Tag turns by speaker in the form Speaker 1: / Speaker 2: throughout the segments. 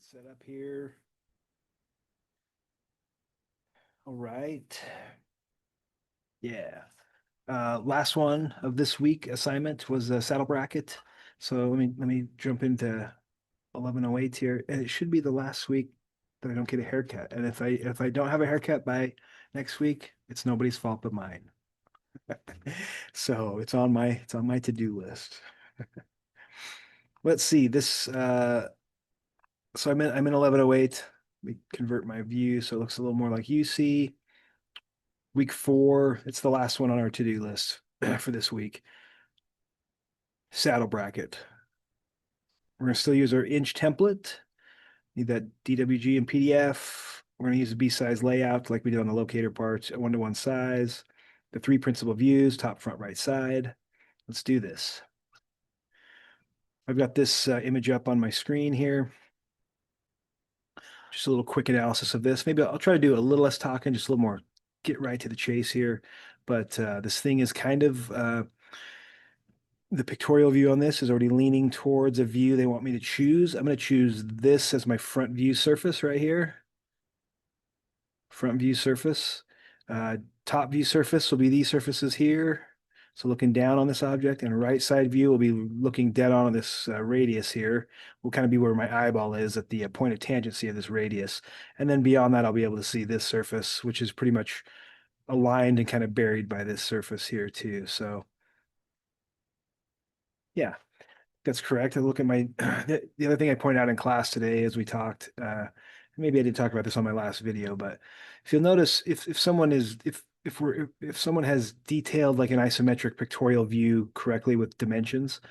Speaker 1: Get set up here. All right. Yeah. Last one of this week assignment was a saddle bracket. So let me jump into 1108 here, and it should be the last week that I don't get a haircut. And if I don't have a haircut by next week, it's nobody's fault but mine. So it's on my to-do list. Let's see this. So I'm in 1108. Let me convert my view so it looks a little more like you see. Week 4, it's the last one on our to-do list for this week. Saddle bracket. We're going to still use our inch template. Need that DWG and PDF. We're going to use a B-size layout like we did on the locator parts, a 1-to-1 size. The 3 principal views, top, front, right side. Let's do this. I've got this image up on my screen here. Just a little quick analysis of this. Maybe I'll try to do a little less talking, just a little more get right to the chase here. But this thing is kind of the pictorial view on this is already leaning towards a view they want me to choose. I'm going to choose this as my front view surface right here. Front view surface. Top view surface will be these surfaces here. So looking down on this object, and right side view will be looking dead on this radius here. Will kind of be where my eyeball is at the point of tangency of this radius. And then beyond that, I'll be able to see this surface, which is pretty much aligned and kind of buried by this surface here too. So yeah, that's correct. I look at my the other thing I pointed out in class today as we talked, maybe I did talk about this on my last video, but if you'll notice, if someone is if someone has detailed like an isometric pictorial view correctly with dimensions,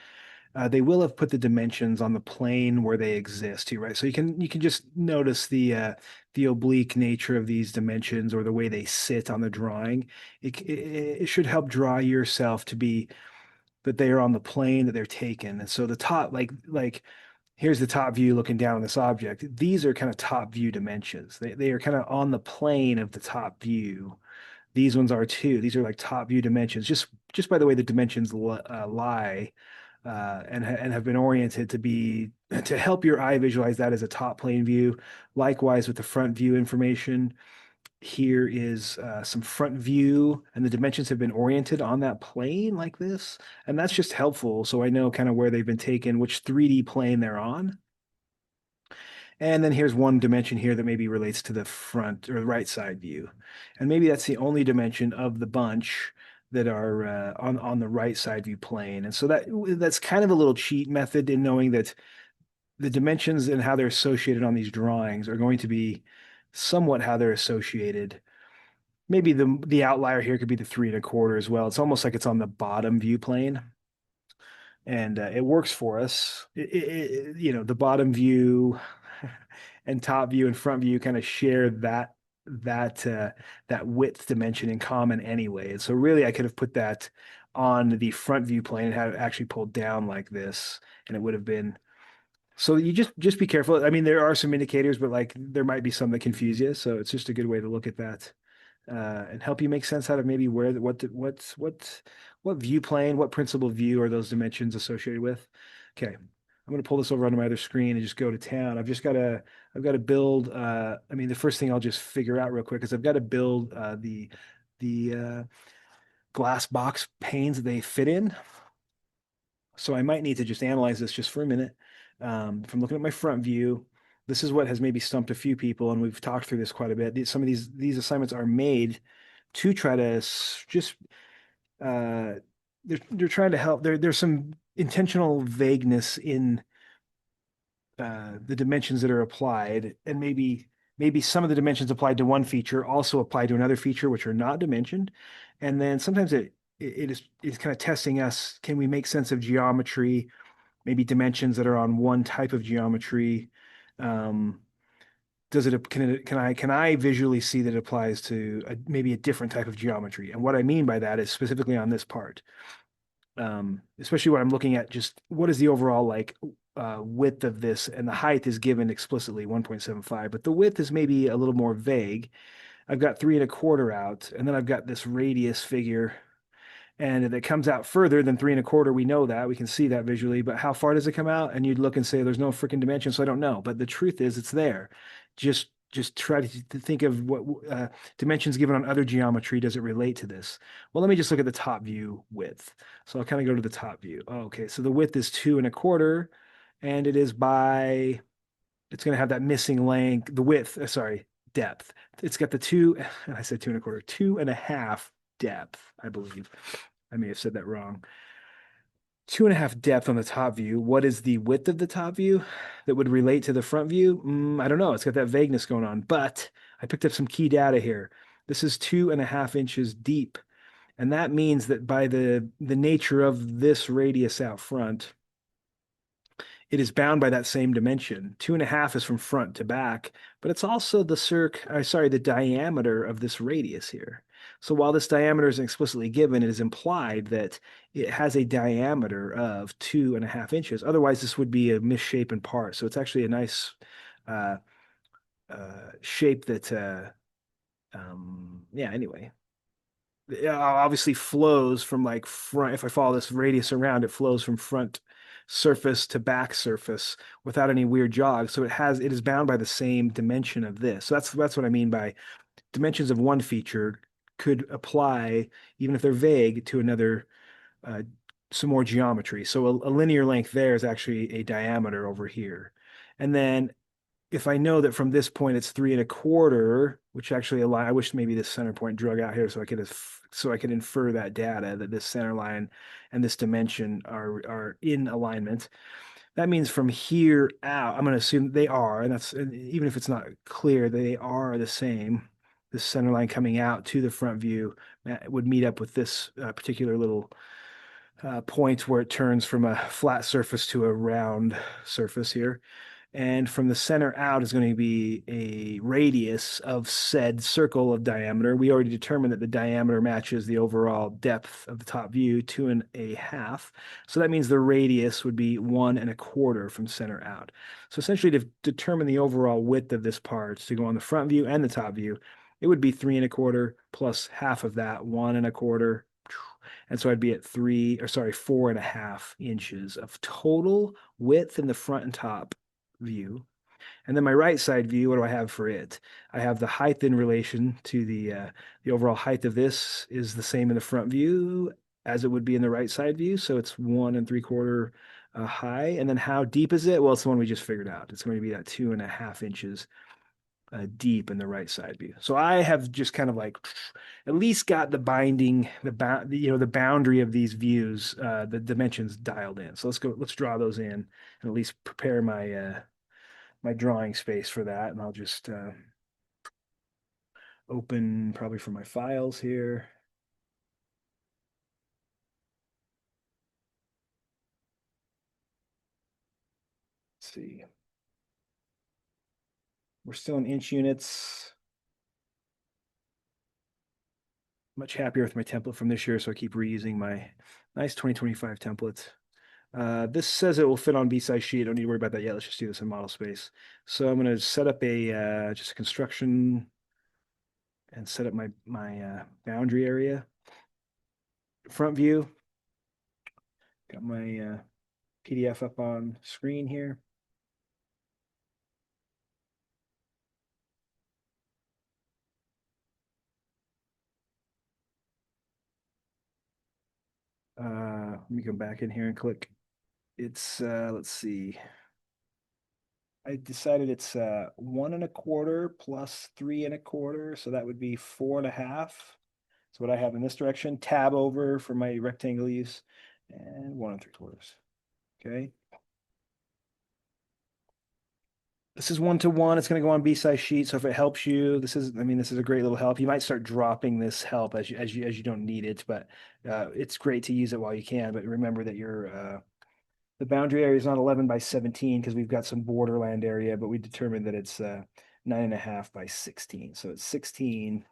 Speaker 1: they will have put the dimensions on the plane where they exist here, right? So you can just notice the oblique nature of these dimensions or the way they sit on the drawing. It should help draw yourself to be that they are on the plane that they're taken. And so the top, like here's the top view looking down on this object. These are kind of top view dimensions. They are kind of on the plane of the top view. These ones are too. These are like top view dimensions, just by the way the dimensions lie, and have been oriented to be to help your eye visualize that as a top plane view. Likewise with the front view information. Here is some front view, and the dimensions have been oriented on that plane like this. And that's just helpful. So I know kind of where they've been taken, which 3D plane they're on. And then here's one dimension here that maybe relates to the front or the right side view. And maybe that's the only dimension of the bunch that are on the right side view plane. And so that's kind of a little cheat method in knowing that the dimensions and how they're associated on these drawings are going to be somewhat how they're associated. Maybe the outlier here could be the 3 1/4 as well. It's almost like it's on the bottom view plane, and it works for us. The bottom view and top view and front view kind of share that width dimension in common anyway. And so really, I could have put that on the front view plane and had it actually pulled down like this, and it would have been. So you just be careful. I mean, there are some indicators, but like there might be some that confuse you. So it's just a good way to look at that and help you make sense out of maybe where what view plane, what principal view are those dimensions associated with. Okay, I'm going to pull this over onto my other screen and just go to town. I've got to build. I mean, the first thing I'll just figure out real quick is I've got to build the glass box panes that they fit in. So I might need to just analyze this just for a minute. From looking at my front view, this is what has maybe stumped a few people, and we've talked through this quite a bit. Some of these assignments are made to try to just they're trying to help. There's some intentional vagueness in the dimensions that are applied, and maybe some of the dimensions applied to one feature also apply to another feature which are not dimensioned. And then sometimes it is kind of testing us. Can we make sense of geometry? Maybe dimensions that are on one type of geometry. Can I visually see that it applies to maybe a different type of geometry? And what I mean by that is specifically on this part, especially when I'm looking at just what is the overall like width of this, and the height is given explicitly 1.75, but the width is maybe a little more vague. I've got 3 1/4 out, and then I've got this radius figure. And if it comes out further than 3 1/4, we know that we can see that visually. But how far does it come out? And you'd look and say, "There's no freaking dimension," so I don't know. But the truth is, it's there. Just try to think of what dimensions given on other geometry does it relate to this. Well, let me just look at the top view width. So I'll kind of go to the top view. Oh, okay, so the width is 2 1/4, and it is by it's going to have that missing length, the width, sorry, depth. It's got the two, I said 2 1/4, 2.5 depth, I believe. I may have said that wrong. 2.5 depth on the top view. What is the width of the top view that would relate to the front view? I don't know. It's got that vagueness going on, but I picked up some key data here. This is 2.5 inches deep. And that means that by the nature of this radius out front, it is bound by that same dimension. 2.5 is from front to back, but it's also the diameter of this radius here. So while this diameter isn't explicitly given, it is implied that it has a diameter of 2.5 inches. Otherwise, this would be a misshapen part. So it's actually a nice uh, shape that, yeah, anyway it obviously flows from like front. If I follow this radius around, it flows from front surface to back surface without any weird jogs. So it is bound by the same dimension of this. So that's what I mean by dimensions of one feature could apply, even if they're vague, to another, uh, some more geometry. So a linear length there is actually a diameter over here. And then if I know that from this point it's 3 1/4, which actually align, I wish maybe this center point drug out here so I could infer that data that this center line and this dimension are in alignment. That means from here out, I'm going to assume they are, and even if it's not clear, they are the same. This center line coming out to the front view would meet up with this particular little point where it turns from a flat surface to a round surface here. And from the center out is going to be a radius of said circle of diameter. We already determined that the diameter matches the overall depth of the top view, 2.5. So that means the radius would be 1 1/4 from center out. So essentially, to determine the overall width of this part to go on the front view and the top view, it would be 3 1/4 plus half of that, 1 1/4. And so I'd be at 4.5 inches of total width in the front and top view. And then my right side view, what do I have for it? I have the height in relation to the overall height of this is the same in the front view as it would be in the right side view. So it's 1 3/4 high. And then how deep is it? Well, it's the one we just figured out. It's going to be at 2.5 inches deep in the right side view. So I have just kind of like at least got the binding, the boundary of these views, the dimensions dialed in. So let's draw those in and at least prepare my drawing space for that. And I'll just open probably from my files here. Let's see. We're still in inch units. Much happier with my template from this year, so I keep reusing my nice 2025 template. This says it will fit on B-size sheet. Don't need to worry about that yet. Let's just do this in model space. So I'm going to set up just a construction and set up my boundary area. Front view. Got my PDF up on screen here. Let me go back in here and click. It's let's see. I decided it's 1 1/4 plus 3 1/4, so that would be 4.5. So what I have in this direction, tab over for my rectangle use, and 1 3/4. Okay. This is 1 to 1. It's going to go on B-size sheet. So if it helps you, this is a great little help. You might start dropping this help as you don't need it, but it's great to use it while you can. But remember that the boundary area is not 11 by 17 because we've got some borderland area, but we determined that it's 9.5 by 16. So it's 16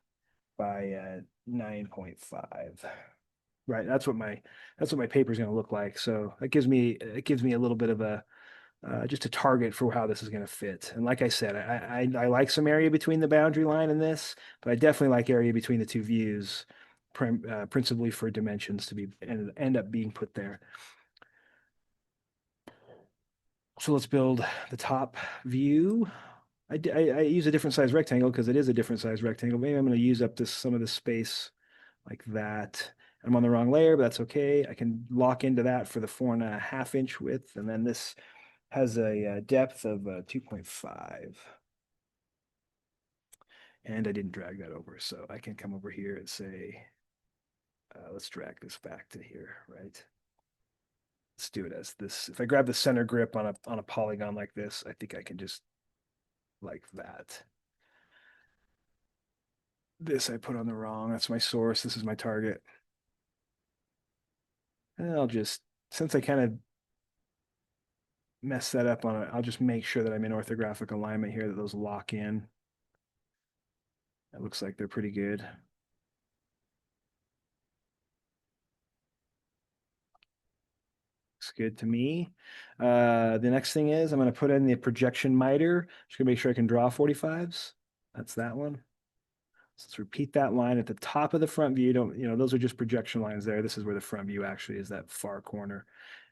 Speaker 1: by 9.5. Right. That's what my paper is going to look like. So it gives me a little bit of just a target for how this is going to fit. And like I said, I like some area between the boundary line and this, but I definitely like area between the two views principally for dimensions to be end up being put there. So let's build the top view. I use a different size rectangle because it is a different size rectangle. Maybe I'm going to use up some of the space like that. I'm on the wrong layer, but that's okay. I can lock into that for the 4.5 inch width. And then this has a depth of 2.5. And I didn't drag that over. So I can come over here and say, let's drag this back to here, right? Let's do it as this. If I grab the center grip on a polygon like this, I think I can just like that. This I put on the wrong. That's my source. This is my target. And I'll just, since I kind of mess that up on it, I'll just make sure that I'm in orthographic alignment here, that those lock in. It looks like they're pretty good. Looks good to me. The next thing is I'm going to put in the projection miter. Just going to make sure I can draw 45s. That's that one. So let's repeat that line at the top of the front view. Don't, those are just projection lines there. This is where the front view actually is, that far corner.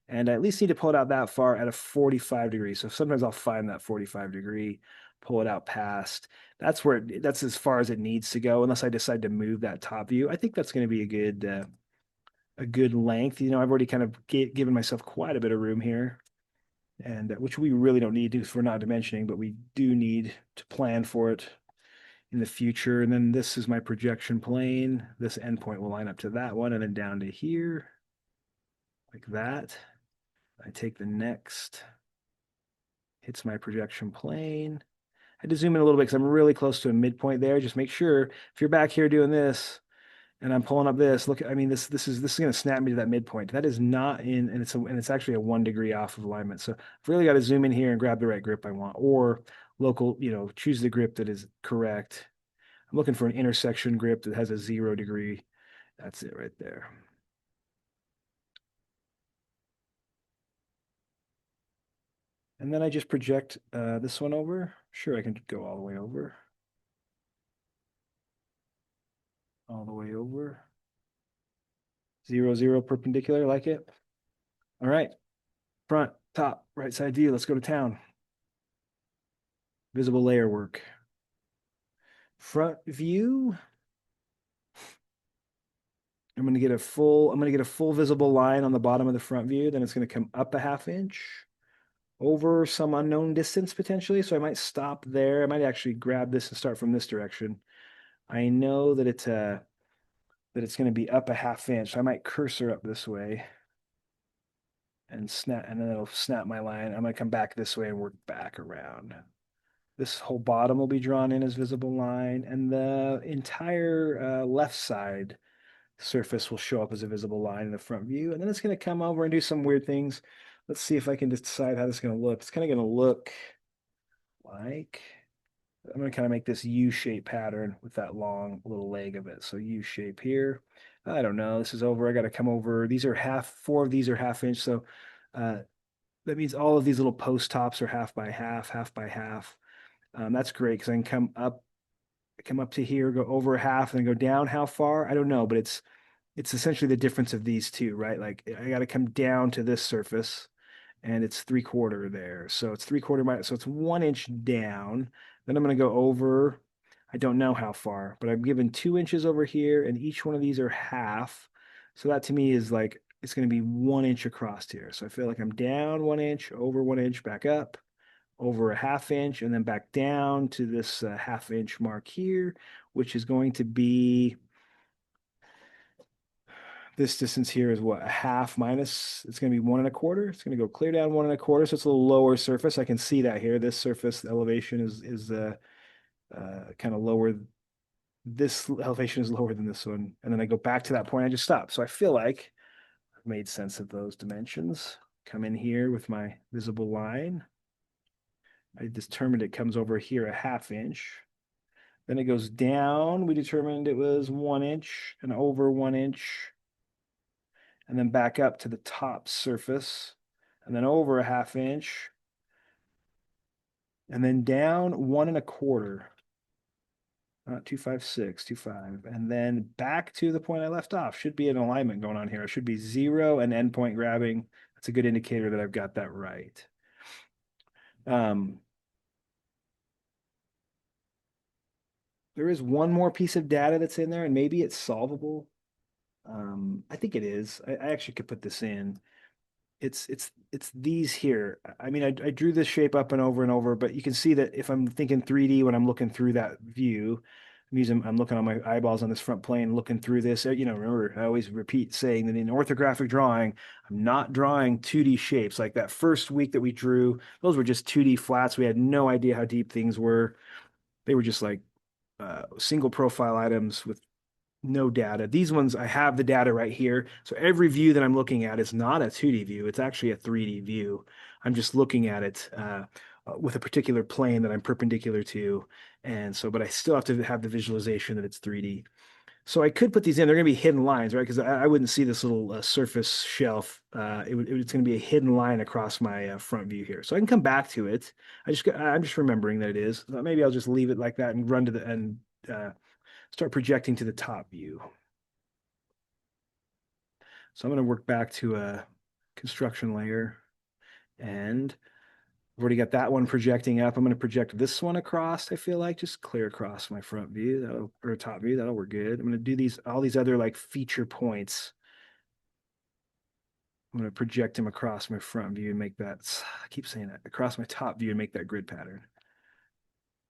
Speaker 1: And I at least need to pull it out that far at a 45 degree. So sometimes I'll find that 45 degree, pull it out past. That's as far as it needs to go, unless I decide to move that top view. I think that's going to be a good length. I've already kind of given myself quite a bit of room here, and which we really don't need to if we're not dimensioning, but we do need to plan for it in the future. And then this is my projection plane. This endpoint will line up to that one and then down to here like that. I take the next, hits my projection plane. I had to zoom in a little bit because I'm really close to a midpoint there. Just make sure if you're back here doing this and I'm pulling up this, look, I mean, this is going to snap me to that midpoint. That is not in, and it's actually a 1 degree off of alignment. So I've really got to zoom in here and grab the right grip I want, or local, choose the grip that is correct. I'm looking for an intersection grip that has a 0 degree. That's it right there. And then I just project this one over. Sure, I can go all the way over. All the way over. 0, 0 perpendicular, like it. All right. Front, top, right side view. Let's go to town. Visible layer work. Front view. I'm going to get a full visible line on the bottom of the front view. Then it's going to come up a 1/2 inch over some unknown distance potentially. So I might stop there. I might actually grab this and start from this direction. I know that it's going to be up a 1/2 inch. So I might cursor up this way and snap, and then it'll snap my line. I'm going to come back this way and work back around. This whole bottom will be drawn in as visible line, and the entire left side surface will show up as a visible line in the front view. And then it's going to come over and do some weird things. Let's see if I can decide how this is going to look. It's kind of going to look like, I'm going to kind of make this U-shape pattern with that long little leg of it. So U-shape here. I don't know. This is over. I got to come over. These are 4 of these are 1/2 inch. So that means all of these little post tops are 1/2 by 1/2, 1/2 by 1/2. That's great because I can come up to here, go over 1/2, and then go down how far? I don't know, but it's essentially the difference of these two, right? Like I got to come down to this surface, and it's 3/4 there. So it's 3/4 minus, so it's 1 inch down. Then I'm going to go over, I don't know how far, but I'm given 2 inches over here, and each one of these are 1/2. So that to me is like, it's going to be 1 inch across here. So I feel like I'm down 1 inch, over 1 inch, back up, over a 1/2 inch, and then back down to this 1/2 inch mark here, which is going to be, this distance here is what, a 1/2 minus, it's going to be 1 1/4. It's going to go clear down 1 1/4. So it's a little lower surface. I can see that here. This surface elevation is kind of lower. This elevation is lower than this one. And then I go back to that point. I just stop. So I feel like I've made sense of those dimensions. Come in here with my visible line. I determined it comes over here a 1/2 inch. Then it goes down. We determined it was 1 inch and over 1 inch. And then back up to the top surface. And then over a 1/2 inch. And then down 1 1/4. .256, 25, and then back to the point I left off. Should be an alignment going on here. It should be 0 and endpoint grabbing. That's a good indicator that I've got that right. Um, there is one more piece of data that's in there, and maybe it's solvable. I think it is. I actually could put this in. It's these here. I mean, I drew this shape up and over, but you can see that if I'm thinking 3D when I'm looking through that view, I'm looking on my eyeballs on this front plane, looking through this. Remember, I always repeat saying that in orthographic drawing, I'm not drawing 2D shapes. Like that first week that we drew, those were just 2D flats. We had no idea how deep things were. They were just like single profile items with no data. These ones, I have the data right here. So every view that I'm looking at is not a 2D view. It's actually a 3D view. I'm just looking at it with a particular plane that I'm perpendicular to. And so, but I still have to have the visualization that it's 3D. So I could put these in. They're going to be hidden lines, right? Because I wouldn't see this little surface shelf. It's going to be a hidden line across my front view here. So I can come back to it. I'm just remembering that it is. So maybe I'll just leave it like that and run to the and start projecting to the top view. So I'm going to work back to a construction layer, and I've already got that one projecting up. I'm going to project this one across, I feel like, just clear across my front view, or top view. That'll work good. I'm going to do all these other like feature points. I'm going to project them across my front view and make that, I keep saying that, across my top view and make that grid pattern.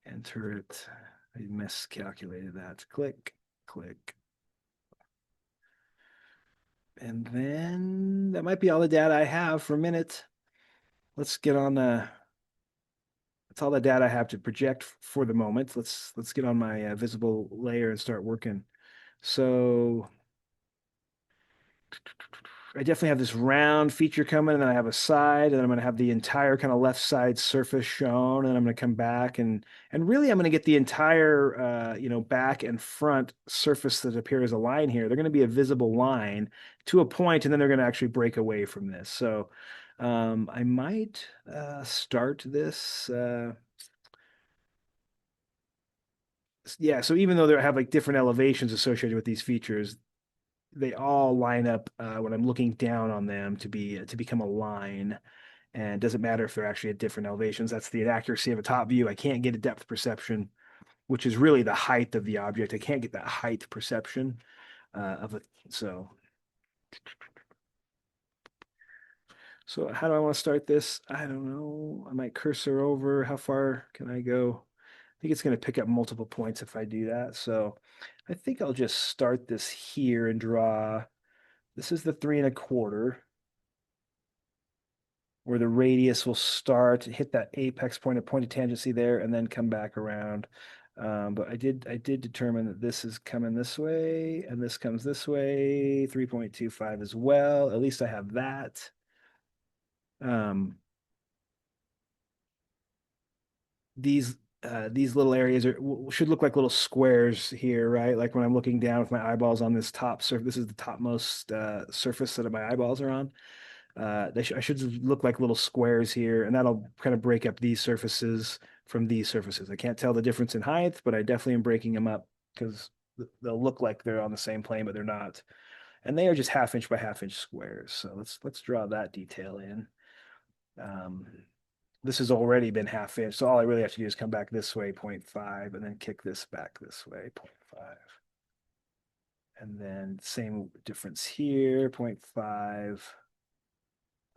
Speaker 1: Enter it. I miscalculated that. Click, click. And then that might be all the data I have for a minute. Let's get on that's all the data I have to project for the moment. Let's get on my visible layer and start working. So I definitely have this round feature coming, and then I have a side, and then I'm going to have the entire kind of left side surface shown, and I'm going to come back and really I'm going to get the entire back and front surface that appear as a line here. They're going to be a visible line to a point, and then they're going to actually break away from this. So I might start this. Yeah, so even though they have like different elevations associated with these features, they all line up when I'm looking down on them to become a line. And it doesn't matter if they're actually at different elevations. That's the inaccuracy of a top view. I can't get a depth perception, which is really the height of the object. I can't get that height perception of it. So how do I want to start this? I don't know. I might cursor over. How far can I go? I think it's going to pick up multiple points if I do that. So I think I'll just start this here and draw. This is the 3¼ where the radius will start, hit that apex point of pointed tangency there, and then come back around. But I did determine that this is coming this way, and this comes this way, 3.25 as well. At least I have that. Um, these little areas should look like little squares here, right? Like when I'm looking down with my eyeballs on this top surface, this is the topmost surface that my eyeballs are on. I should look like little squares here, and that'll kind of break up these surfaces from these surfaces. I can't tell the difference in height, but I definitely am breaking them up because they'll look like they're on the same plane, but they're not. And they are just half-inch by half-inch squares. So let's draw that detail in. Um, this has already been half-inch, so all I really have to do is come back this way, 0.5, and then kick this back this way, 0.5. And then same difference here, 0.5.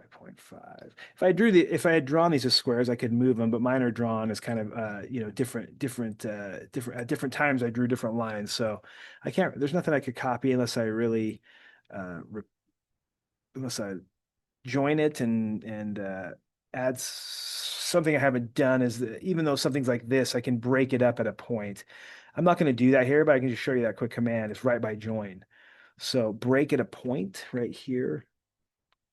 Speaker 1: 0.5. If I had drawn these as squares, I could move them, but mine are drawn as kind of different at different times I drew different lines. So I can't there's nothing I could copy unless I really uh unless I join it and add something I haven't done is that even though something's like this, I can break it up at a point. I'm not going to do that here, but I can just show you that quick command. It's right by join. So break at a point right here,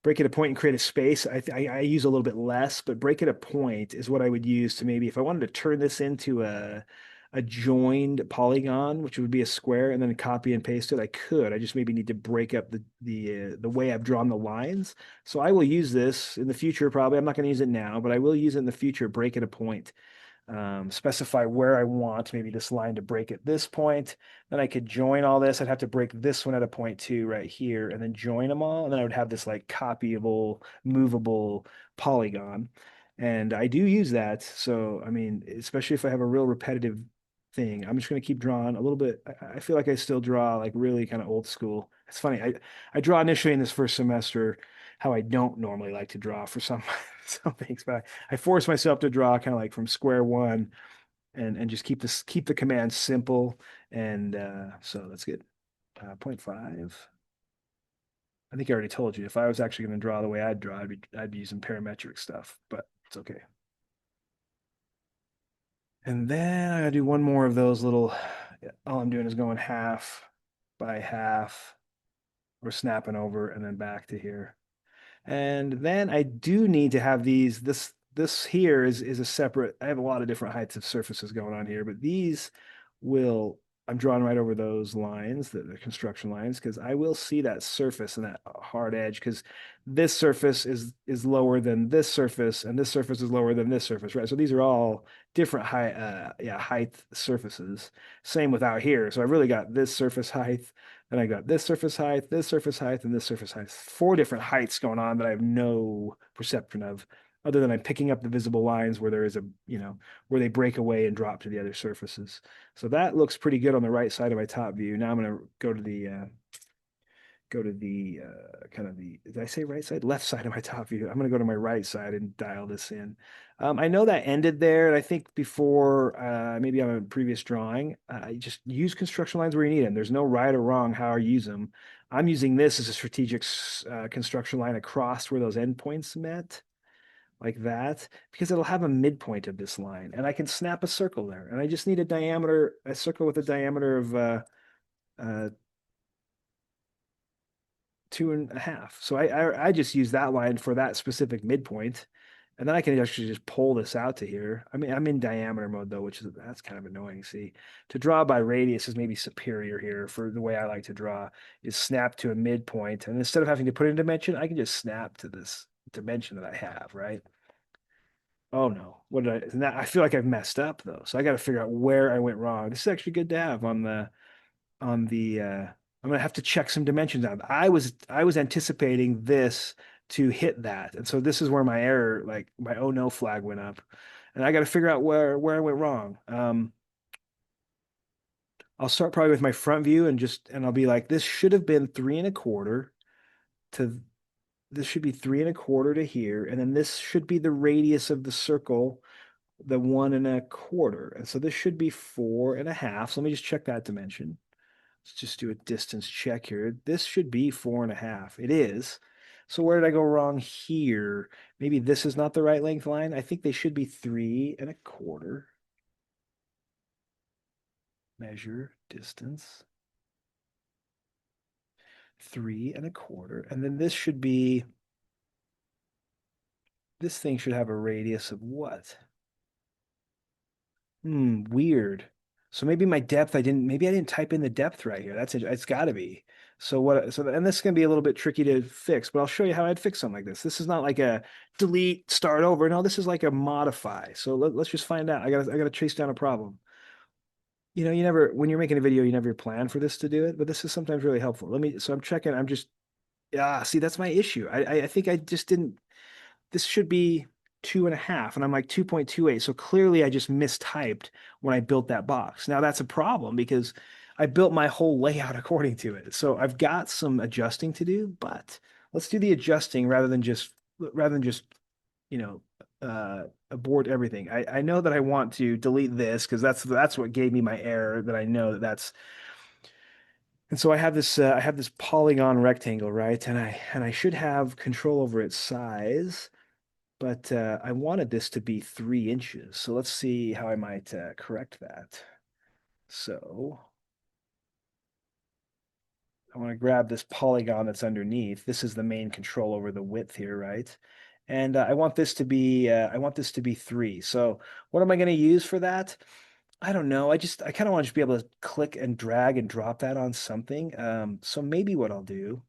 Speaker 1: break at a point and create a space. I use a little bit less, but break at a point is what I would use to maybe if I wanted to turn this into a joined polygon, which would be a square, and then copy and paste it. I could. I just maybe need to break up the way I've drawn the lines. So I will use this in the future. Probably I'm not going to use it now, but I will use it in the future. Break at a point. specify where I want maybe this line to break at this point. Then I could join all this. I'd have to break this one at a point too, right here, and then join them all. And then I would have this like copyable, movable polygon. And I do use that. So, I mean, especially if I have a real repetitive thing, I'm just going to keep drawing a little bit. I feel like I still draw like really kind of old school. It's funny. I draw initially in this first semester how I don't normally like to draw for some some things, but I force myself to draw kind of like from square one and just keep the command simple. And so that's good. Zero point 0.5. I think I already told you if I was actually going to draw the way I'd draw, I'd be using parametric stuff, but it's okay. And then I gotta do one more of those little, all I'm doing is going half by half or snapping over and then back to here. And then I do need to have these, this here is a separate, I have a lot of different heights of surfaces going on here, but these will, I'm drawing right over those lines, the construction lines, because I will see that surface and that hard edge, because this surface is lower than this surface, and this surface is lower than this surface, right? So these are all different height surfaces. Same with out here. So I've really got this surface height, and I got this surface height, this surface height, and this surface height. Four different heights going on that I have no perception of, other than I'm picking up the visible lines where there is a, where they break away and drop to the other surfaces. So that looks pretty good on the right side of my top view. Now I'm going to go to the kind of the, did I say right side? Left side of my top view. I'm going to go to my right side and dial this in. I know that ended there. And I think before, maybe on a previous drawing, I just use construction lines where you need them. There's no right or wrong how I use them. I'm using this as a strategic construction line across where those endpoints met, like that, because it'll have a midpoint of this line. And I can snap a circle there. And I just need a circle with a diameter of uh, 2.5. So I just use that line for that specific midpoint. And then I can actually just pull this out to here. I mean, I'm in diameter mode though, that's kind of annoying. See, to draw by radius is maybe superior here for the way I like to draw, is snap to a midpoint. And instead of having to put in dimension, I can just snap to this dimension that I have, right? Oh no, what did I, now I feel like I've messed up though. So I got to figure out where I went wrong. This is actually good to have on the I'm gonna have to check some dimensions out. I was anticipating this to hit that. And so this is where my error, like my oh no flag went up. And I got to figure out where I went wrong. I'll start probably with my front view and I'll be like, this should have been 3.25 to this should be 3.25 to here, and then this should be the radius of the circle, the 1.25. And so this should be 4.5. So let me just check that dimension. Let's just do a distance check here. This should be 4.5. It is. So where did I go wrong here? Maybe this is not the right length line. I think they should be 3.25. Measure distance. 3.25. And then this thing should have a radius of what? Weird. So maybe my depth, maybe I didn't type in the depth right here. It's got to be. And this is going to be a little bit tricky to fix, but I'll show you how I'd fix something like this. This is not like a delete, start over. No, this is like a modify. So let's just find out. I gotta chase down a problem. When you're making a video, you never plan for this to do it, but this is sometimes really helpful. So I'm checking, yeah, see, that's my issue. I think I just didn't, this should be 2.5, and I'm like 2.28. So clearly I just mistyped when I built that box. Now that's a problem because I built my whole layout according to it. So I've got some adjusting to do, but let's do the adjusting rather than just, you know, abort everything. I know that I want to delete this because that's what gave me my error, that I know that's, and so I have this polygon rectangle, right? And I should have control over its size. But I wanted this to be 3 inches. So let's see how I might correct that. So I want to grab this polygon that's underneath. This is the main control over the width here, right? And I want this to be 3. So what am I going to use for that? I don't know. I kind of want to just be able to click and drag and drop that on something. So maybe what I'll do,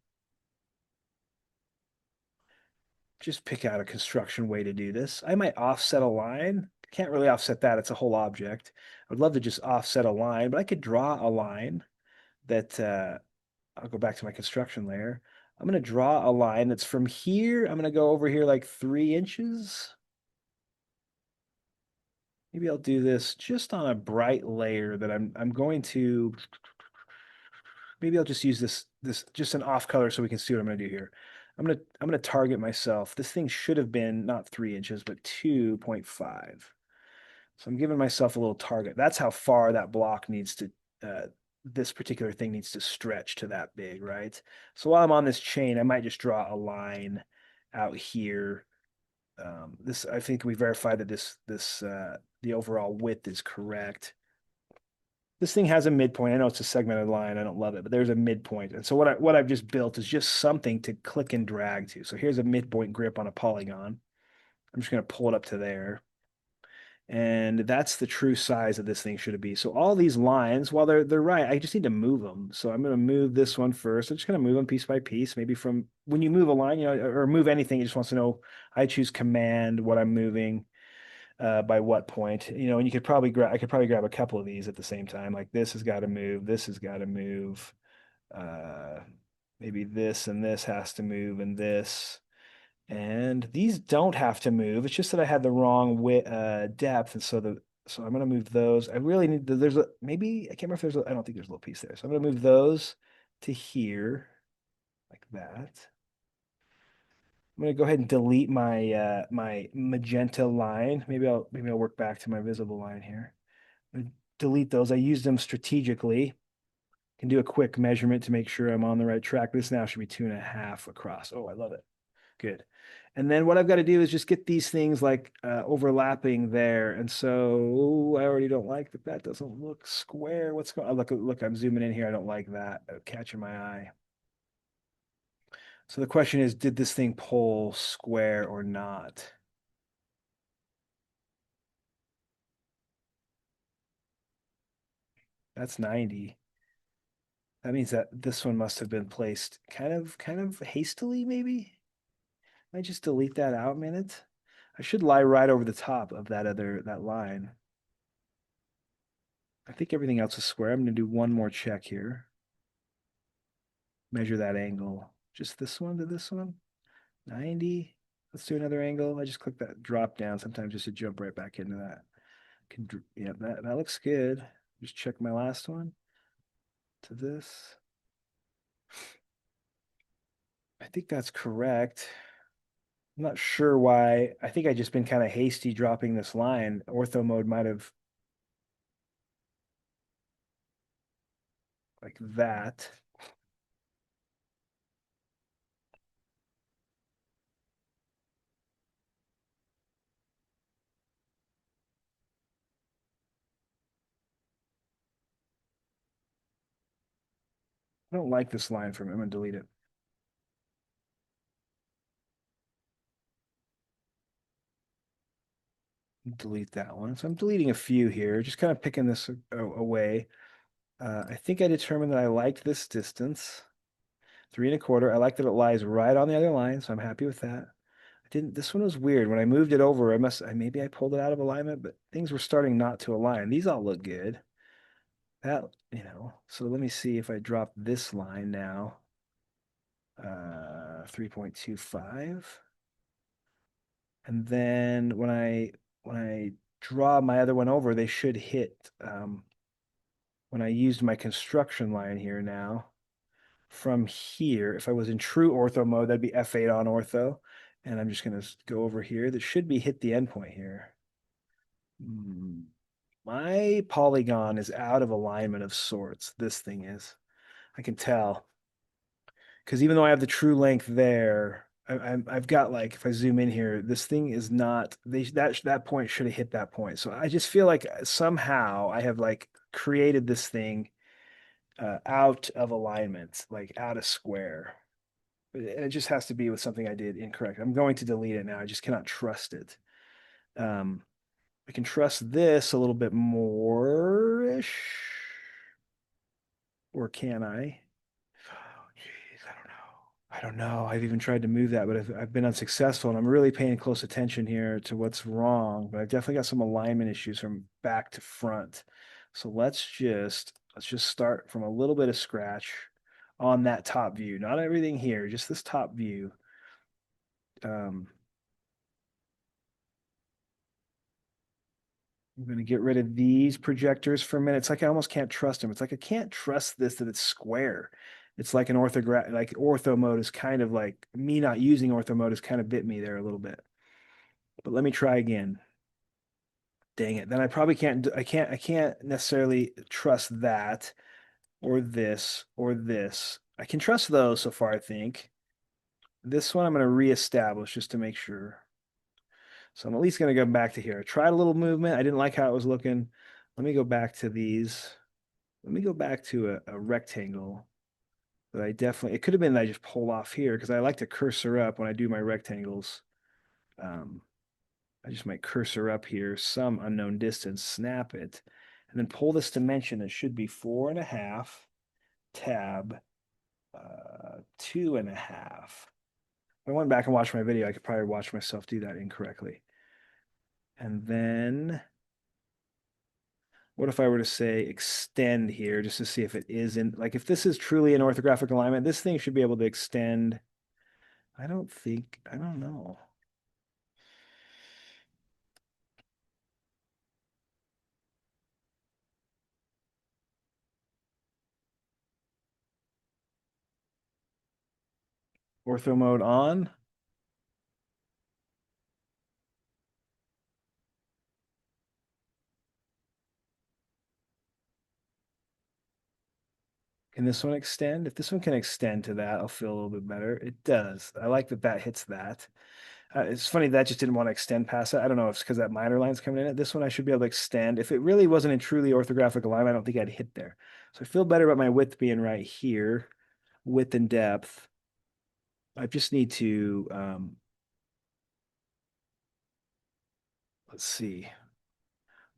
Speaker 1: just pick out a construction way to do this. I might offset a line Can't really offset that. It's a whole object. I would love to just offset a line, but I could draw a line that I'll go back to my construction layer. I'm going to draw a line that's from here. I'm going to go over here like 3 inches. Maybe I'll do this just on a bright layer that I'm going to, maybe I'll just use this just an off color so we can see what I'm going to do here. I'm gonna target myself. This thing should have been not 3 inches, but 2.5. So I'm giving myself a little target. That's how far that block needs to, this particular thing needs to stretch to that big, right? So while I'm on this chain, I might just draw a line out here. This, I think we verified that the overall width is correct. This thing has a midpoint. I know it's a segmented line. I don't love it, but there's a midpoint. And so what I've just built is just something to click and drag to. So here's a midpoint grip on a polygon. I'm just going to pull it up to there. And that's the true size that this thing should be. So all these lines, while they're right, I just need to move them. So I'm going to move this one first. I'm just going to move them piece by piece. Maybe from when you move a line, or move anything, it just wants to know. I choose command what I'm moving, by what point. And you could probably grab. I could probably grab a couple of these at the same time. Like this has got to move. This has got to move. Uh, Maybe this and this has to move, and this. And these don't have to move. It's just that I had the wrong depth, and so I'm gonna move those. I really need there's a maybe I can't remember if I don't think there's a little piece there. So I'm gonna move those to here like that. I'm gonna go ahead and delete my magenta line. Maybe I'll work back to my visible line here. Delete those. I used them strategically. Can do a quick measurement to make sure I'm on the right track. This now should be 2.5 across. Oh, I love it. Good. And then what I've got to do is just get these things like overlapping there. And so I already don't like that. That doesn't look square. What's going on? Look, I'm zooming in here. I don't like that. Catching my eye. So the question is, did this thing pull square or not? That's 90. That means that this one must have been placed kind of hastily, maybe. I just delete that out a minute. I should lie right over the top of that line. I think everything else is square. I'm going to do one more check here. Measure that angle. Just this one to this one. 90. Let's do another angle. I just click that drop down sometimes just to jump right back into that. Yeah, that looks good. Just check my last one to this. I think that's correct. I'm not sure why. I think I just been kind of hasty dropping this line. Ortho mode might have like that. I don't like this line from. I'm gonna delete it. Delete that one. So I'm deleting a few here, just kind of picking this away. I think I determined that I liked this distance, 3.25. I like that it lies right on the other line, so I'm happy with that. I didn't, this one was weird. When I moved it over, maybe I pulled it out of alignment, but things were starting not to align. These all look good. So let me see if I drop this line now, 3.25. And then when I draw my other one over, they should hit, when I used my construction line here now, from here, if I was in true ortho mode, that'd be F8 on ortho. And I'm just going to go over here. That should be hit the endpoint here. My polygon is out of alignment of sorts. This thing is. I can tell. Because even though I have the true length there, I've got like, if I zoom in here, this thing is not, that point should have hit that point. So I just feel like somehow I have like created this thing out of alignment, like out of square. And it just has to be with something I did incorrect. I'm going to delete it now. I just cannot trust it. Um, I can trust this a little bit more-ish, or can I? Oh, geez, I don't know. I don't know. I've even tried to move that, but I've been unsuccessful, and I'm really paying close attention here to what's wrong. But I've definitely got some alignment issues from back to front. So let's just start from a little bit of scratch on that top view. Not everything here, just this top view. Um, I'm going to get rid of these projectors for a minute. It's like I almost can't trust them. It's like I can't trust this that it's square. It's like an like ortho mode is kind of like me not using ortho mode has kind of bit me there a little bit. But let me try again. Dang it. Then I probably can't necessarily trust that or this or this. I can trust those so far, I think. This one I'm going to reestablish just to make sure. So I'm at least going to go back to here. I tried a little movement. I didn't like how it was looking. Let me go back to these. Let me go back to a rectangle that I definitely, it could have been that I just pulled off here because I like to cursor up when I do my rectangles. Um, I just might cursor up here some unknown distance, snap it, and then pull this dimension that should be 4.5, tab 2.5. If I went back and watched my video, I could probably watch myself do that incorrectly. And then what if I were to say extend here just to see if it is in, like if this is truly an orthographic alignment, this thing should be able to extend. I don't know. Ortho mode on. Can this one extend? If this one can extend to that, I'll feel a little bit better. It does. I like that that hits that. It's funny that just didn't want to extend past it. I don't know if it's because that minor line's coming in it. This one I should be able to extend. If it really wasn't a truly orthographic alignment, I don't think I'd hit there. So I feel better about my width being right here, width and depth. I just need to, let's see,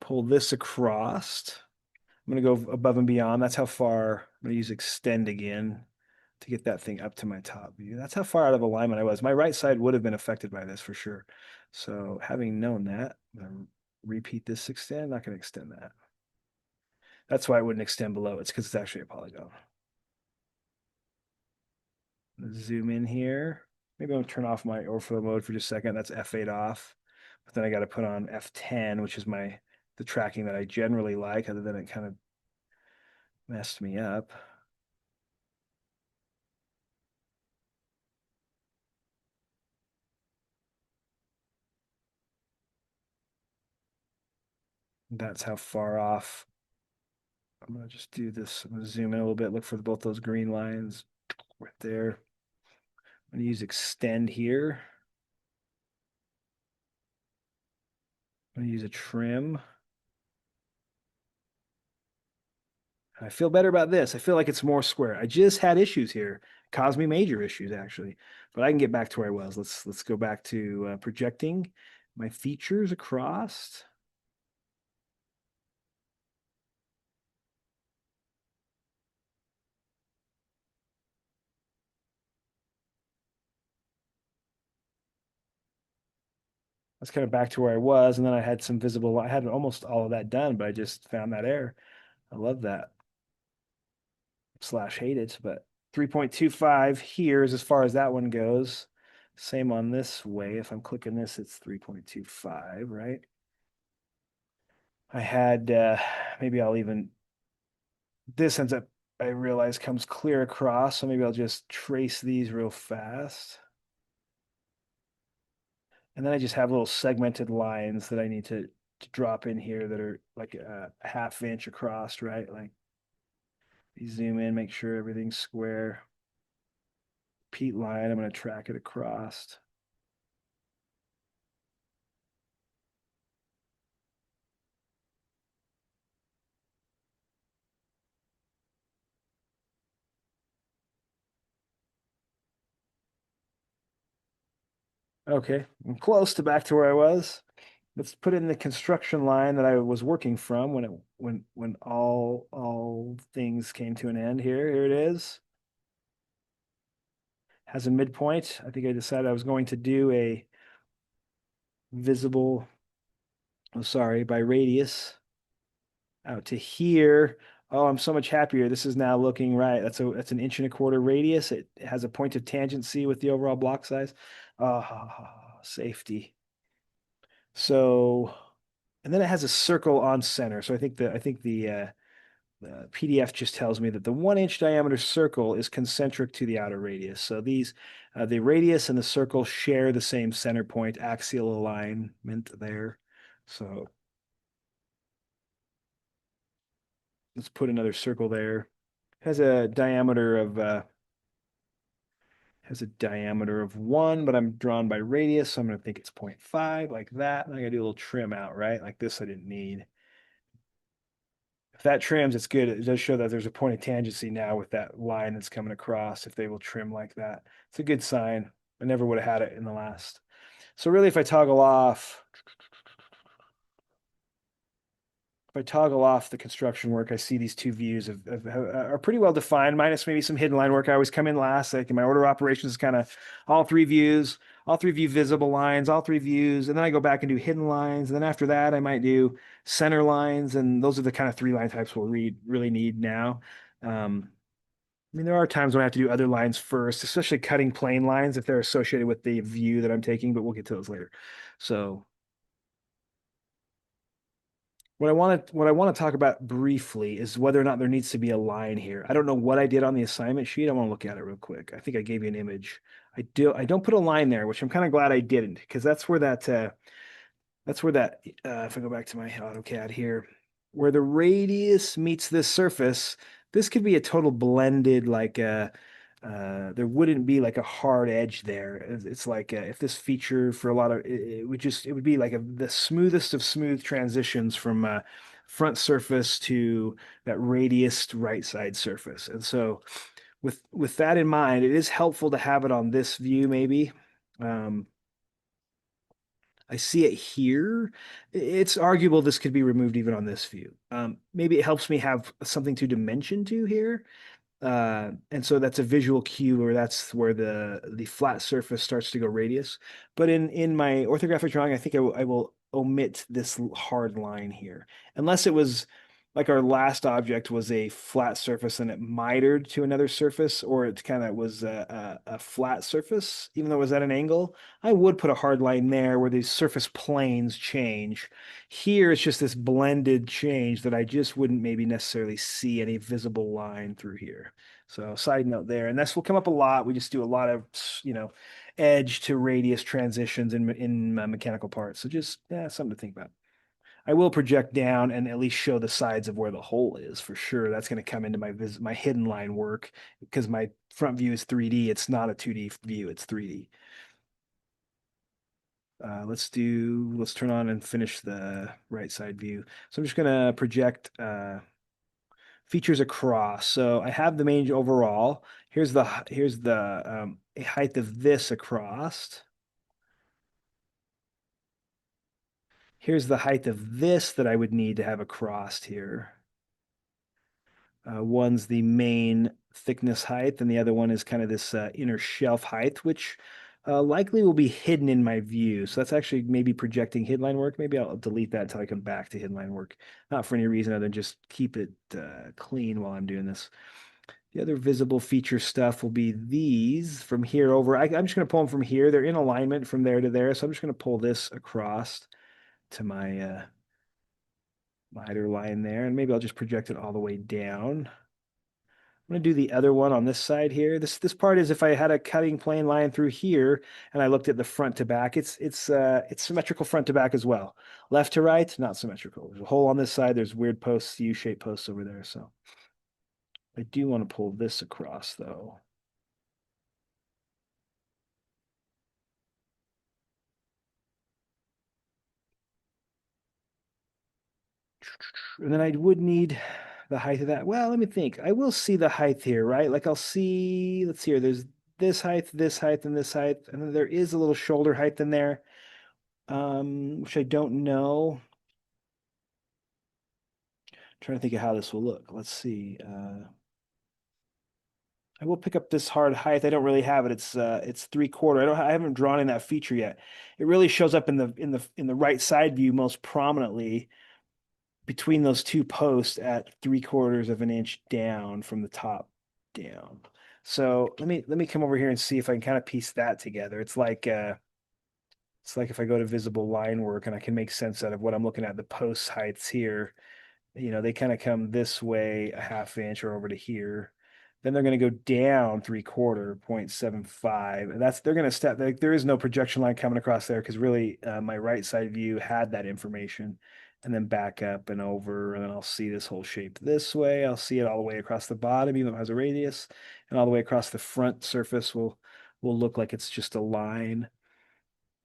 Speaker 1: pull this across. I'm going to go above and beyond. That's how far. I'm going to use extend again to get that thing up to my top view. That's how far out of alignment I was. My right side would have been affected by this for sure. So having known that, I'm going to repeat this extend. Not going to extend that. That's why I wouldn't extend below. It's because it's actually a polygon. Zoom in here. Maybe I'll turn off my ortho mode for just a second. That's F8 off. But then I got to put on F10, which is the tracking that I generally like, other than it kind of messed me up. That's how far off. I'm gonna just do this. I'm gonna zoom in a little bit, look for both those green lines right there. I'm gonna use extend here. I'm gonna use a trim. I feel better about this. I feel like it's more square. I just had issues here, caused me major issues actually, but I can get back to where I was. Let's go back to projecting my features across. That's kind of back to where I was, and then I had some visible. I had almost all of that done, but I just found that error. I love that. Slash hate it, but 3.25 here is as far as that one goes. Same on this way. If I'm clicking this, it's 3.25, right? I had, maybe I'll even, this ends up, I realize comes clear across, so maybe I'll just trace these real fast. And then I just have little segmented lines that I need to drop in here that are like a half inch across, right? Like you zoom in, make sure everything's square. Repeat line, I'm going to track it across. Okay, I'm close to back to where I was. Let's put in the construction line that I was working from when all things came to an end here. Here it is. has a midpoint. I think I decided I was going to do a visible, oh, sorry, by radius out to here. Oh, I'm so much happier. This is now looking right. That's an inch and a quarter radius. It has a point of tangency with the overall block size. Safety. So, and then it has a circle on center. So the PDF just tells me that the 1 inch diameter circle is concentric to the outer radius. So the radius and the circle share the same center point, axial alignment there. So let's put another circle there. Has a diameter of one, but I'm drawn by radius, so I'm going to think it's 0.5, like that. And I got to do a little trim out, right? Like this I didn't need. If that trims, it's good. It does show that there's a point of tangency now with that line that's coming across, if they will trim like that. It's a good sign. I never would have had it in the last. So really, if I toggle off the construction work, I see these two views are pretty well defined, minus maybe some hidden line work. I always come in last. Like in my order of operations is kind of all three view visible lines, all three views, and then I go back and do hidden lines. And then after that, I might do center lines, and those are the kind of three line types we'll really need now. I mean, there are times when I have to do other lines first, especially cutting plane lines if they're associated with the view that I'm taking, but we'll get to those later. So what I want to talk about briefly is whether or not there needs to be a line here. I don't know what I did on the assignment sheet. I want to look at it real quick. I think I gave you an image. I don't put a line there, which I'm kind of glad I didn't, because if I go back to my AutoCAD here, where the radius meets this surface, this could be a total blended, there wouldn't be like a hard edge there. It's like if this feature for a lot of it would be like the smoothest of smooth transitions from front surface to that radiused right side surface. And so with that in mind, it is helpful to have it on this view maybe. Um, I see it here. It's arguable this could be removed even on this view. Maybe it helps me have something to dimension to here. And so that's a visual cue, or that's where the flat surface starts to go radius. But in my orthographic drawing, I think I will omit this hard line here, unless it was like our last object was a flat surface and it mitered to another surface, or it kind of was a flat surface, even though it was at an angle. I would put a hard line there where these surface planes change. Here, it's just this blended change that I just wouldn't maybe necessarily see any visible line through here. So side note there, and this will come up a lot. We just do a lot of, edge to radius transitions in mechanical parts. So just something to think about. I will project down and at least show the sides of where the hole is for sure. That's going to come into my hidden line work because my front view is 3D. It's not a 2D view, it's 3D. Let's turn on and finish the right side view. So I'm just going to project features across. So I have the main overall. Here's the height of this across. Here's the height of this that I would need to have across here. One's the main thickness height, and the other one is kind of this inner shelf height, which likely will be hidden in my view. So that's actually maybe projecting headline work. Maybe I'll delete that until I come back to headline work. Not for any reason other than just keep it clean while I'm doing this. The other visible feature stuff will be these from here over. I'm just going to pull them from here. They're in alignment from there to there. So I'm just going to pull this across to my miter line there. And maybe I'll just project it all the way down. I'm going to do the other one on this side here. This part is if I had a cutting plane line through here and I looked at the front to back, it's symmetrical front to back as well. Left to right, not symmetrical. There's a hole on this side. There's weird posts, U-shaped posts over there. So I do want to pull this across though. And then I would need the height of that. Well, let me think. I will see the height here, right? Like I'll see, let's see here. There's this height, and this height. And then there is a little shoulder height in there, which I don't know. Trying to think of how this will look. Let's see. I will pick up this hard height. I don't really have it. It's 3/4. I haven't drawn in that feature yet. It really shows up in the right side view most prominently between those two posts at 3/4 of an inch down from the top down. So let me come over here and see if I can kind of piece that together. It's like if I go to visible line work and I can make sense out of what I'm looking at, the post heights here, they kind of come this way a half inch or over to here. Then they're going to go down 3/4, 0.75. And they're going to step, like, there is no projection line coming across there because really my right side view had that information. And then back up and over, and then I'll see this whole shape this way. I'll see it all the way across the bottom, even though it has a radius, and all the way across the front surface will look like it's just a line.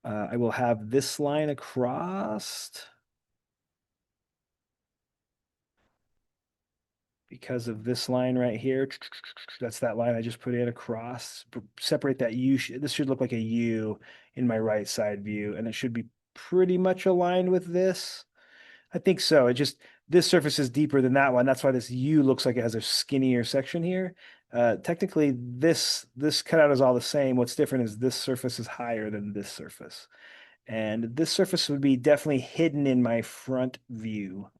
Speaker 1: I will have this line across because of this line right here. That's that line I just put in across. Separate that U. This should look like a U in my right side view, and it should be pretty much aligned with this. I think so. This surface is deeper than that one. That's why this U looks like it has a skinnier section here. Technically, this cutout is all the same. What's different is this surface is higher than this surface. And this surface would be definitely hidden in my front view.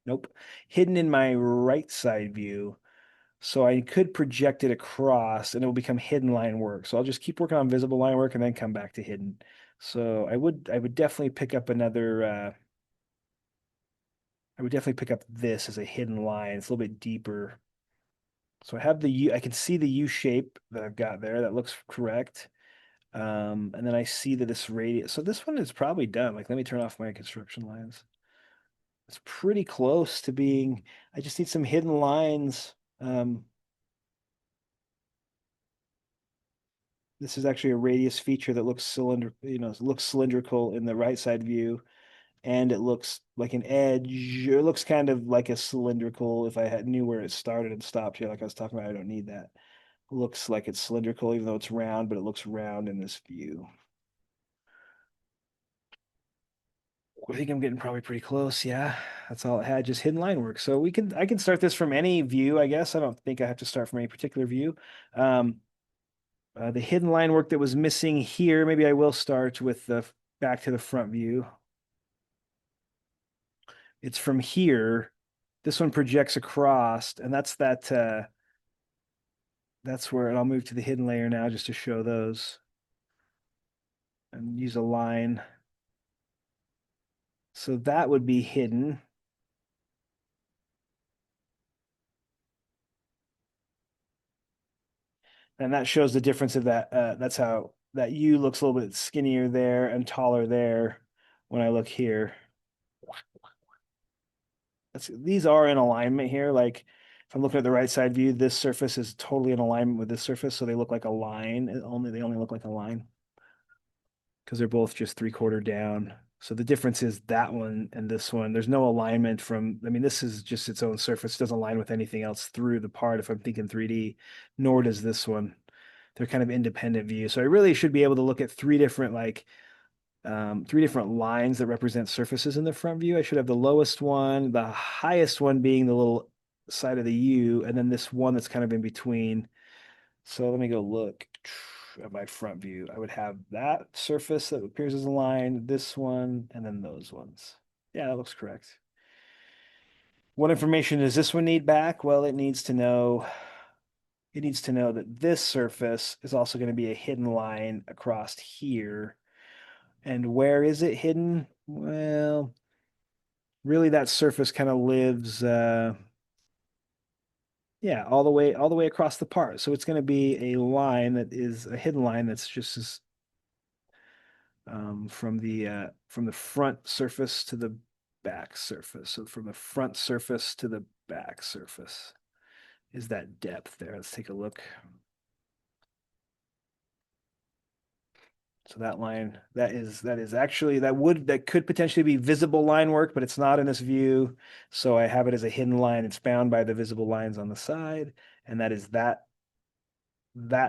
Speaker 1: Nope, hidden in my right side view. So I could project it across and it will become hidden line work. So I'll just keep working on visible line work and then come back to hidden. So I would definitely pick up I would definitely pick up this as a hidden line. It's a little bit deeper. So I have the U, I can see the U shape that I've got there. That looks correct. And then I see that this radius. So this one is probably done. Like, let me turn off my construction lines. It's pretty close to being, I just need some hidden lines. This is actually a radius feature that looks cylindrical in the right side view, and it looks like an edge. It looks kind of like a cylindrical if I knew where it started and stopped here, like I was talking about. I don't need that. Looks like it's cylindrical, even though it's round, but it looks round in this view. I think I'm getting probably pretty close. Yeah, that's all it had, just hidden line work. So I can start this from any view, I guess. I don't think I have to start from any particular view. Um, the hidden line work that was missing here, maybe I will start with the back to the front view. It's from here. This one projects across, and that's where, and I'll move to the hidden layer now just to show those and use a line. So that would be hidden. And that shows the difference of that. That's how that U looks a little bit skinnier there and taller there when I look here. These are in alignment here. Like, if I'm looking at the right side view, this surface is totally in alignment with this surface, so they look like a line. They only look like a line because they're both just 3/4 down. So the difference is that one and this one. There's no alignment from, I mean, this is just its own surface. It doesn't align with anything else through the part if I'm thinking 3D, nor does this one. They're kind of independent views. So I really should be able to look at three different lines that represent surfaces in the front view. I should have the lowest one, the highest one being the little side of the U, and then this one that's kind of in between. So let me go look at my front view. I would have that surface that appears as a line, this one, and then those ones. Yeah, that looks correct. What information does this one need back? Well, it needs to know that this surface is also going to be a hidden line across here. And where is it hidden? Well, really that surface kind of lives yeah, all the way across the part. So it's going to be a line that is a hidden line that's just as from the front surface to the back surface. So from the front surface to the back surface is that depth there. Let's take a look. So that line, that is actually that could potentially be visible line work, but it's not in this view. So I have it as a hidden line. It's bound by the visible lines on the side, and that is that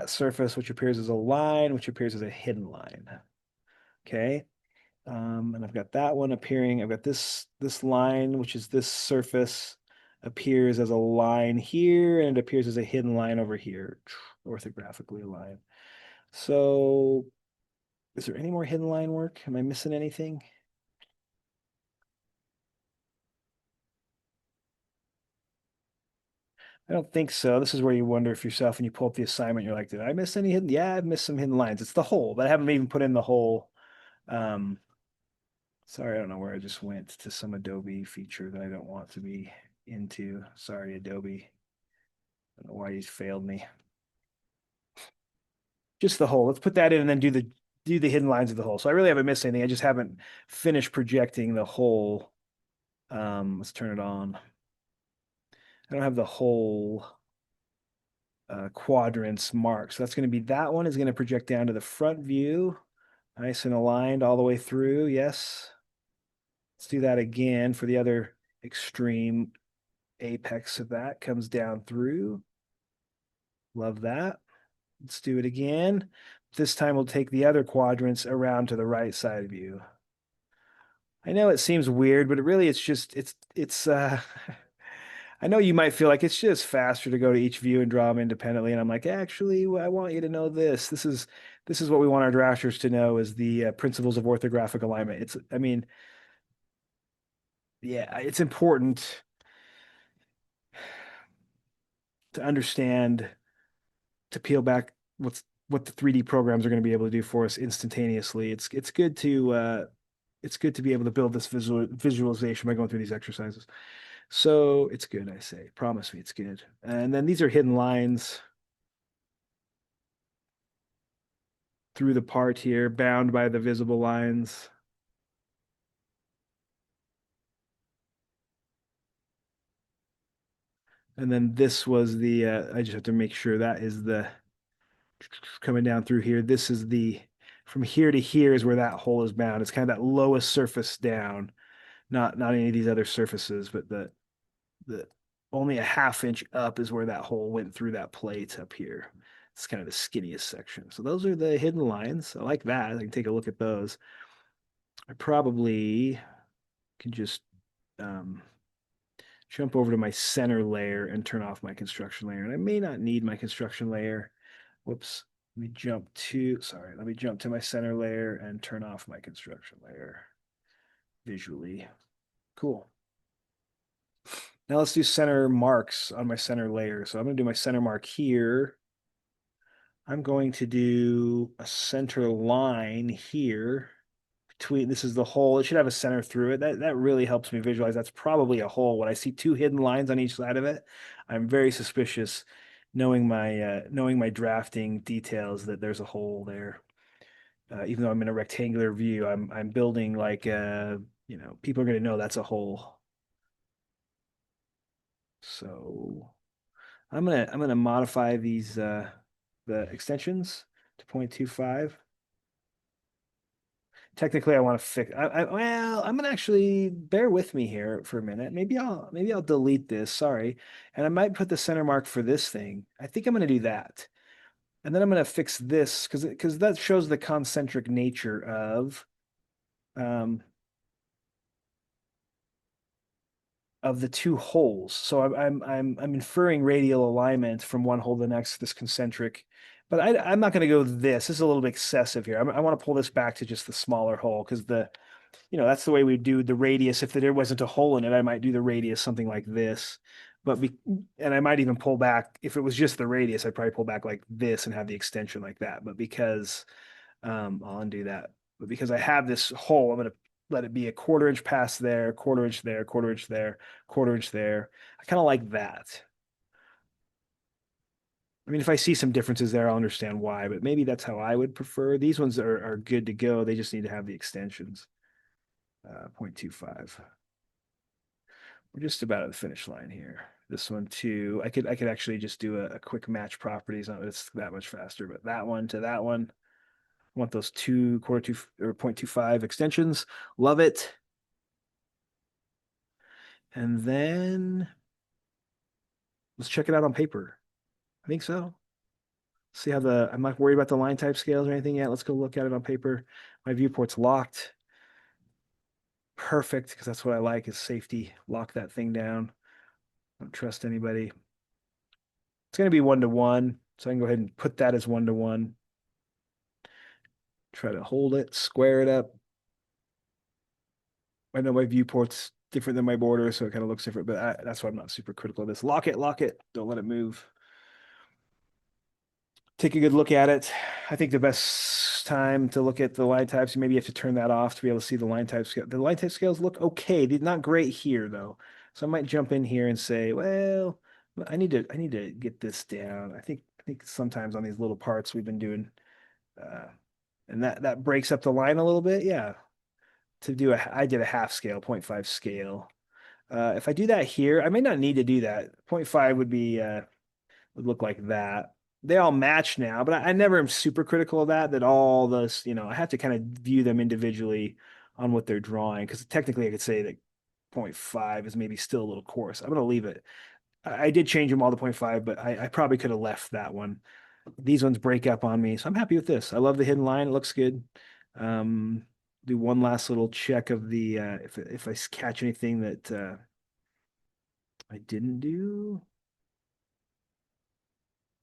Speaker 1: surface, which appears as a line, which appears as a hidden line. Okay. And I've got that one appearing. I've got this line, which is this surface, appears as a line here, and it appears as a hidden line over here. orthographically align. So is there any more hidden line work? Am I missing anything? I don't think so. This is where you wonder if yourself when you pull up the assignment, you're like, did I miss any hidden? Yeah, I've missed some hidden lines. It's the whole, but I haven't even put in the whole. Um, sorry, I don't know where I just went to some Adobe feature that I don't want to be into. Sorry, Adobe. I don't know why you failed me. Just the whole. Let's put that in and then do the hidden lines of the whole. So I really haven't missed anything. I just haven't finished projecting the whole. Let's turn it on. I don't have the whole quadrants marked. So that's going to be that one is going to project down to the front view. Nice and aligned all the way through. Yes. Let's do that again for the other extreme apex of that comes down through. Love that. Let's do it again. This time we'll take the other quadrants around to the right side view. I know it seems weird, but it really it's just it's I know you might feel like it's just faster to go to each view and draw them independently. And I'm like, actually, I want you to know this. This is what we want our drafters to know is the principles of orthographic alignment. I mean, yeah, it's important to understand to peel back what the 3D programs are going to be able to do for us instantaneously. It's good to be able to build this visualization by going through these exercises. So it's good, I say. Promise me it's good. And then these are hidden lines through the part here, bound by the visible lines. And then this was I just have to make sure that is the coming down through here. This is from here to here is where that hole is bound. It's kind of that lowest surface down, not any of these other surfaces, but the only a half inch up is where that hole went through that plate up here. It's kind of the skinniest section. So those are the hidden lines. I like that. I can take a look at those. I probably can just um, jump over to my center layer and turn off my construction layer. And I may not need my construction layer. Whoops. Let me jump to my center layer and turn off my construction layer visually. Cool. Now let's do center marks on my center layer. So I'm going to do my center mark here. I'm going to do a center line here between, this is the hole. It should have a center through it. That really helps me visualize. That's probably a hole. When I see two hidden lines on each side of it, I'm very suspicious, knowing my drafting details that there's a hole there. Even though I'm in a rectangular view, I'm building like people are going to know that's a hole. So I'm gonna modify the extensions to 0.25. Technically, I want to fix. Well, I'm gonna actually bear with me here for a minute. Maybe I'll delete this. Sorry, and I might put the center mark for this thing. I think I'm gonna do that, and then I'm gonna fix this because that shows the concentric nature um, of the two holes. So I'm inferring radial alignment from one hole to the next, this concentric. But I'm not going to go this. This is a little bit excessive here. I want to pull this back to just the smaller hole because that's the way we do the radius. If there wasn't a hole in it, I might do the radius something like this. And I might even pull back if it was just the radius. I'd probably pull back like this and have the extension like that. But because I'll undo that. But because I have this hole, I'm going to let it be a quarter inch past there, quarter inch there, quarter inch there, quarter inch there. I kind of like that. I mean, if I see some differences there, I'll understand why, but maybe that's how I would prefer. These ones are good to go. They just need to have the extensions. 0.25. We're just about at the finish line here. This one too. I could actually just do a quick match properties. Not that it's that much faster, but that one to that one. I want those two quarter two or 0.25 extensions. Love it. And then let's check it out on paper. I think so. See how I'm not worried about the line type scales or anything yet. Let's go look at it on paper. My viewport's locked. Perfect, because that's what I like is safety. Lock that thing down. Don't trust anybody. It's going to be 1-to-1. So I can go ahead and put that as 1 to 1. Try to hold it, square it up. I know my viewport's different than my border, so it kind of looks different, but that's why I'm not super critical of this. Lock it. Don't let it move. Take a good look at it. I think the best time to look at the line types, maybe you have to turn that off to be able to see the line type scale. The line type scales look okay. They're not great here though. So I might jump in here and say, well, I need to get this down. I think sometimes on these little parts we've been doing uh and that breaks up the line a little bit. Yeah. I did a half scale, 0.5 scale. If I do that here, I may not need to do that. 0.5 would look like that. They all match now, but I never am super critical of that, that all this, I have to kind of view them individually on what they're drawing. Because technically I could say that 0.5 is maybe still a little coarse. I'm going to leave it. I did change them all to 0.5, but I probably could have left that one. These ones break up on me, so I'm happy with this. I love the hidden line. It looks good. Um, do one last little check of the if I catch anything that I didn't do.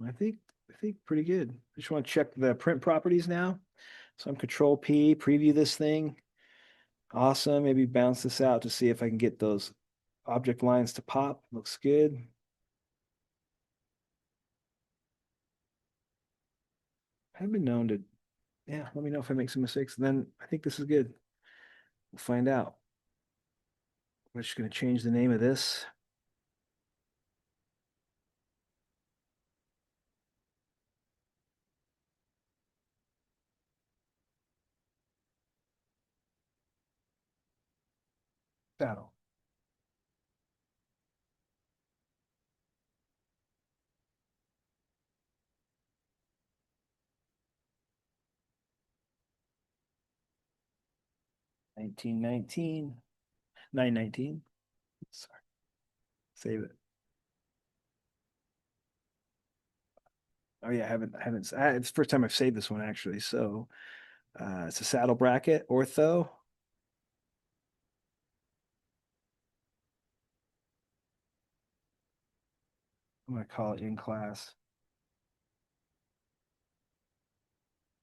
Speaker 1: I think I think pretty good. I just want to check the print properties now. So I'm Control P, preview this thing. Awesome. Maybe bounce this out to see if I can get those object lines to pop. Looks good. I've been known to, yeah, let me know if I make some mistakes. Then I think this is good. We'll find out. We're just going to change the name of this. Battle. Nineteen 919. Sorry. Save it. Oh yeah, it's the first time I've saved this one actually. So it's a saddle bracket, ortho. I'm gonna call it in class.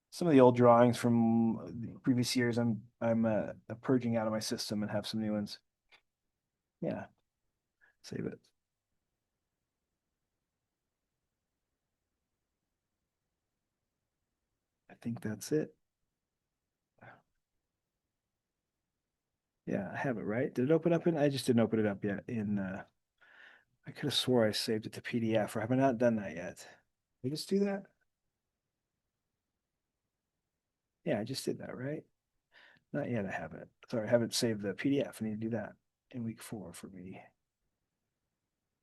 Speaker 1: Some of the old drawings from the previous years, I'm purging out of my system and have some new ones. Yeah, save it. I think that's it. Yeah, I have it right. Did it open up in? I just didn't open it up yet. I could have swore I saved it to PDF, or have I not done that yet? Did I just do that? Yeah, I just did that, right? Not yet. I haven't. Sorry, I haven't saved the PDF. I need to do that in week 4 for me.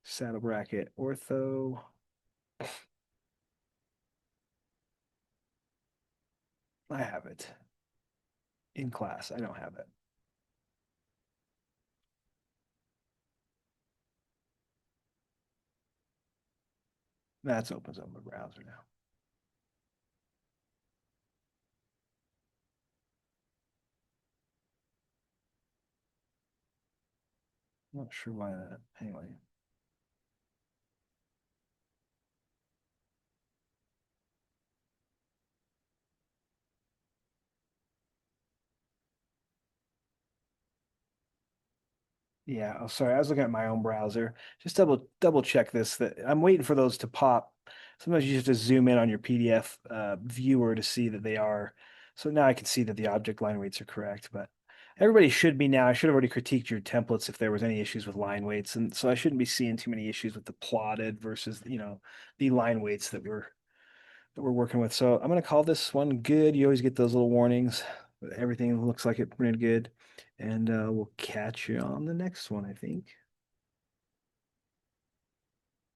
Speaker 1: Saddle bracket, ortho. I have it in class. I don't have it. That's opens up my browser now. Not sure why that. Anyway, yeah. Oh, sorry. I was looking at my own browser. Just double check this. That I'm waiting for those to pop. Sometimes you have to zoom in on your PDF viewer to see that they are. So now I can see that the object line weights are correct. But everybody should be now. I should have already critiqued your templates if there was any issues with line weights, and so I shouldn't be seeing too many issues with the plotted versus the line weights that we're working with. So I'm going to call this one good. You always get those little warnings. Everything looks like it printed good. And we'll catch you on the next one, I think.